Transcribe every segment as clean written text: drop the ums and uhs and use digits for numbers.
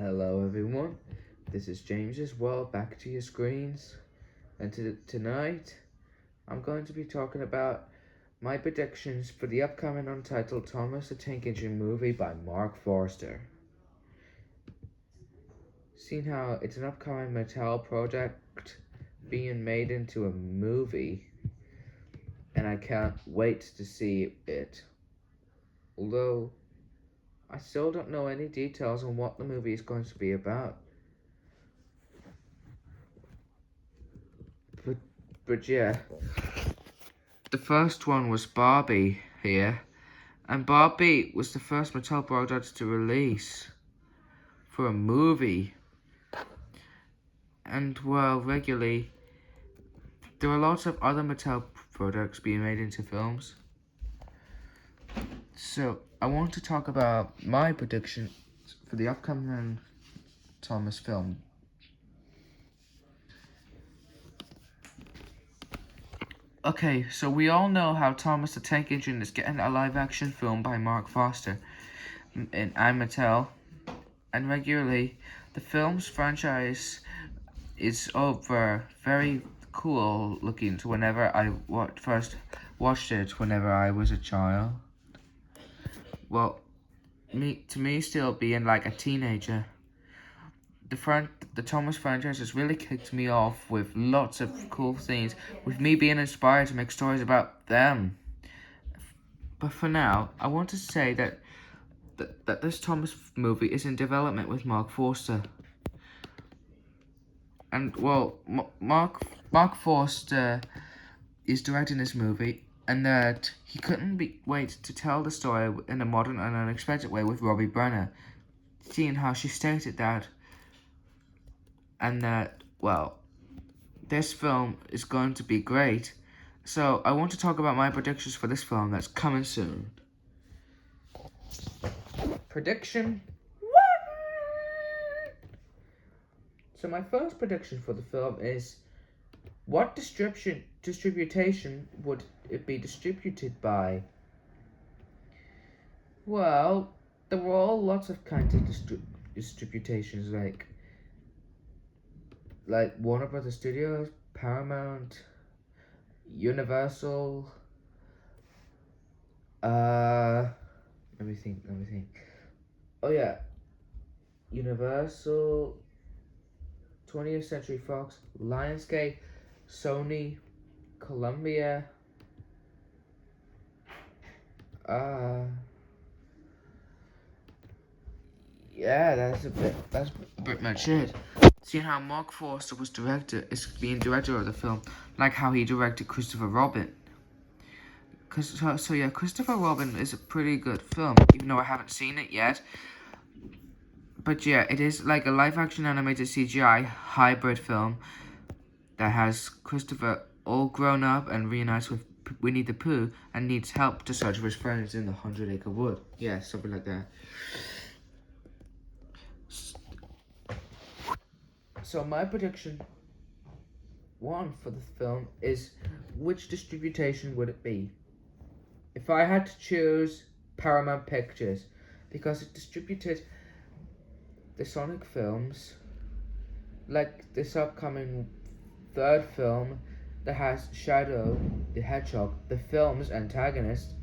Hello everyone, this is James as well, back to your screens, and tonight I'm going to be talking about my predictions for the upcoming Untitled Thomas the Tank Engine movie by Marc Forster. Seeing how it's an upcoming Mattel project being made into a movie, and I can't wait to see it, although I still don't know any details on what the movie is going to be about. But yeah, the first one was Barbie here, and Barbie was the first Mattel product to release for a movie. And well, regularly, there are lots of other Mattel products being made into films. So I want to talk about my predictions for the upcoming Thomas film. Okay, so we all know how Thomas the Tank Engine is getting a live-action film by Marc Forster and Mattel, and regularly, the film's franchise is over very cool looking to whenever I first watched it whenever I was a child. Well, to me still being like a teenager, the Thomas franchise has really kicked me off with lots of cool things, with me being inspired to make stories about them. But for now, I want to say that this Thomas movie is in development with Marc Forster. And well, Marc Forster is directing this movie, and that he couldn't wait to tell the story in a modern and unexpected way with Robbie Brenner, seeing how she stated that, and that, well, this film is going to be great. So I want to talk about my predictions for this film that's coming soon. Prediction 1! So my first prediction for the film is, what distribution would it be distributed by? Well, there were all lots of kinds of distributations, like Warner Brothers Studios, Paramount, Universal. Let me think. Oh yeah, Universal, 20th Century Fox, Lionsgate, Sony, Columbia. Yeah, that's pretty much it. Seeing how Marc Forster is being director of the film, like how he directed Christopher Robin. So yeah, Christopher Robin is a pretty good film, even though I haven't seen it yet. But yeah, it is like a live-action animated CGI hybrid film that has Christopher all grown up and reunites with Winnie the Pooh and needs help to search for his friends in the 100-acre wood. Yeah, something like that. So my prediction 1 for the film is, which distribution would it be? If I had to choose, Paramount Pictures, because it distributed the Sonic films, like this upcoming third film that has Shadow the Hedgehog, the film's antagonist,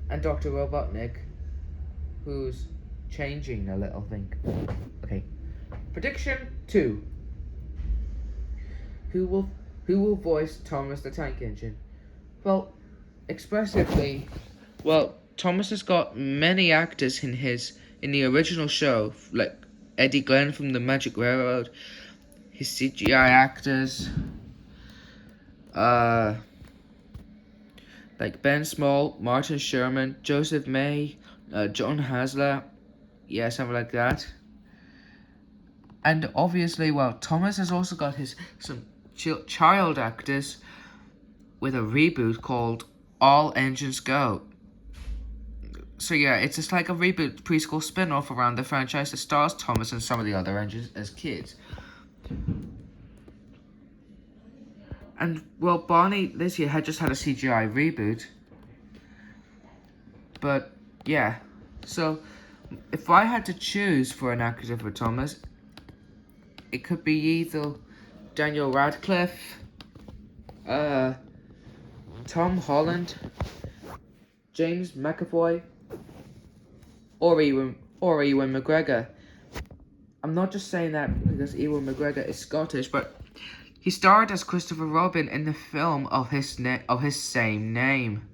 and Dr. Robotnik, who's changing a little thing. Okay. Prediction 2. Who will voice Thomas the Tank Engine? Well, expressively, Thomas has got many actors in the original show, like Eddie Glenn from the Magic Railroad, his CGI actors, like Ben Small, Martin Sherman, Joseph May, John Hasler, yeah, something like that. And obviously, Thomas has also got some child actors with a reboot called All Engines Go. So yeah, it's just like a reboot preschool spin-off around the franchise that stars Thomas and some of the other engines as kids. And Barney this year had just had a CGI reboot. But yeah, so if I had to choose for an actor for Thomas, it could be either Daniel Radcliffe, Tom Holland, James McAvoy, or Ewan McGregor. I'm not just saying that because Ewan McGregor is Scottish, but he starred as Christopher Robin in the film of his same name.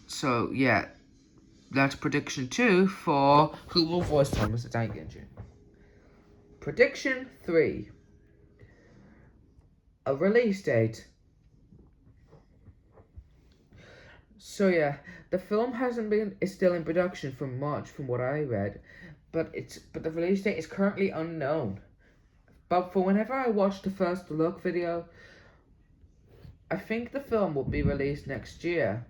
So yeah, that's prediction 2 for who will voice Thomas the Tank Engine. Prediction 3. A release date. So yeah, the film is still in production from March from what I read, but the release date is currently unknown. But for whenever I watched the first look video, I think the film will be released next year,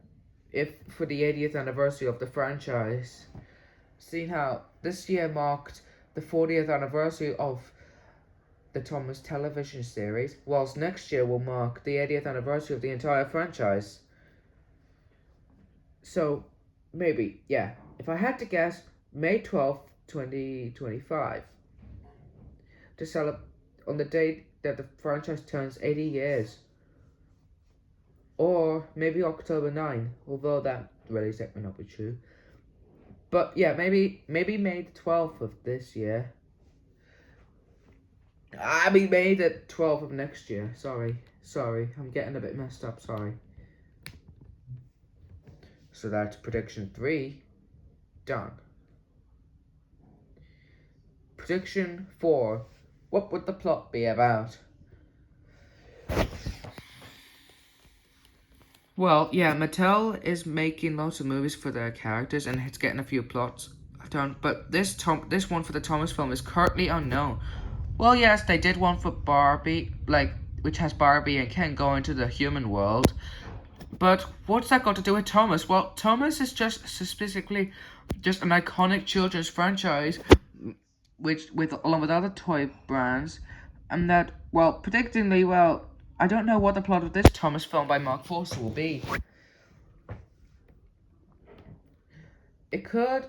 if for the 80th anniversary of the franchise. Seeing how this year marked the 40th anniversary of the Thomas television series, whilst next year will mark the 80th anniversary of the entire franchise. So, maybe, yeah. If I had to guess, May 12th, 2025. To celebrate on the date that the franchise turns 80 years. Or maybe October 9, although that release date may not be true. But yeah, maybe May the 12th of this year. I mean May the 12th of next year. Sorry, I'm getting a bit messed up, sorry. So that's prediction 3 done. Prediction 4. What would the plot be about? Well, yeah, Mattel is making lots of movies for their characters and it's getting a few plots done, but this one for the Thomas film is currently unknown. Well, yes, they did one for Barbie, which has Barbie and Ken going to the human world. But what's that got to do with Thomas? Well, Thomas is just specifically just an iconic children's franchise, along with other toy brands, and that, well, predictingly, well, I don't know what the plot of this Thomas film by Marc Forster will be. It could,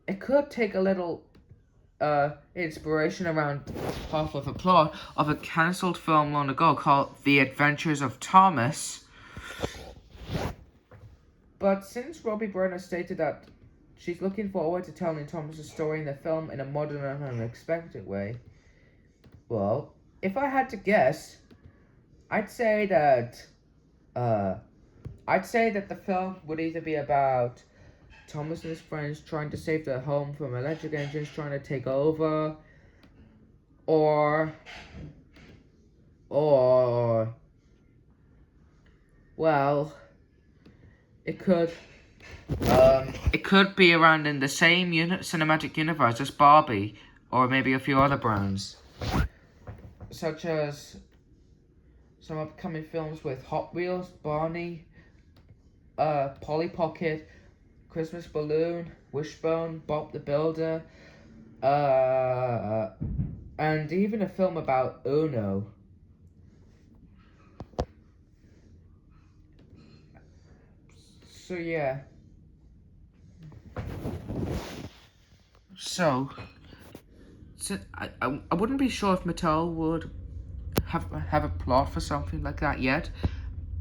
it could take a little inspiration around half of a plot of a cancelled film long ago called The Adventures of Thomas. But since Robbie Byrne has stated that she's looking forward to telling Thomas' story in the film in a modern and unexpected way, well, if I had to guess, I'd say that the film would either be about Thomas and his friends trying to save their home from electric engines trying to take over, or well, it could be around in the same cinematic universe as Barbie, or maybe a few other brands, such as some upcoming films with Hot Wheels, Barney, Polly Pocket, Christmas Balloon, Wishbone, Bob the Builder, and even a film about Uno. So yeah. So I wouldn't be sure if Mattel would have a plot for something like that yet.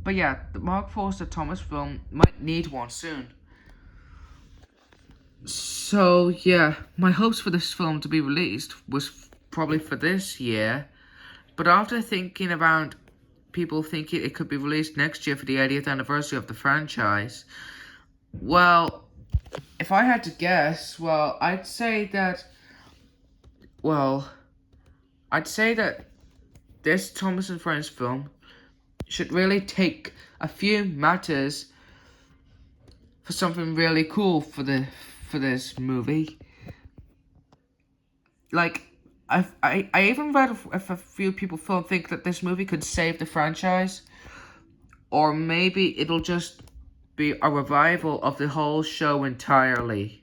But yeah, the Marc Forster Thomas film might need one soon. So yeah, my hopes for this film to be released was probably for this year. But after thinking about people thinking it could be released next year for the 80th anniversary of the franchise, well, if I had to guess, well, I'd say that this Thomas and Friends film should really take a few matters for something really cool for this movie. Like, I even read if a few people think that this movie could save the franchise, or maybe it'll just be a revival of the whole show entirely.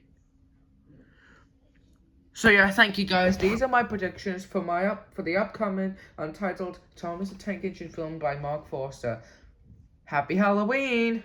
So yeah, thank you guys. These are my predictions for the upcoming Untitled Thomas the Tank Engine film by Marc Forster. Happy Halloween!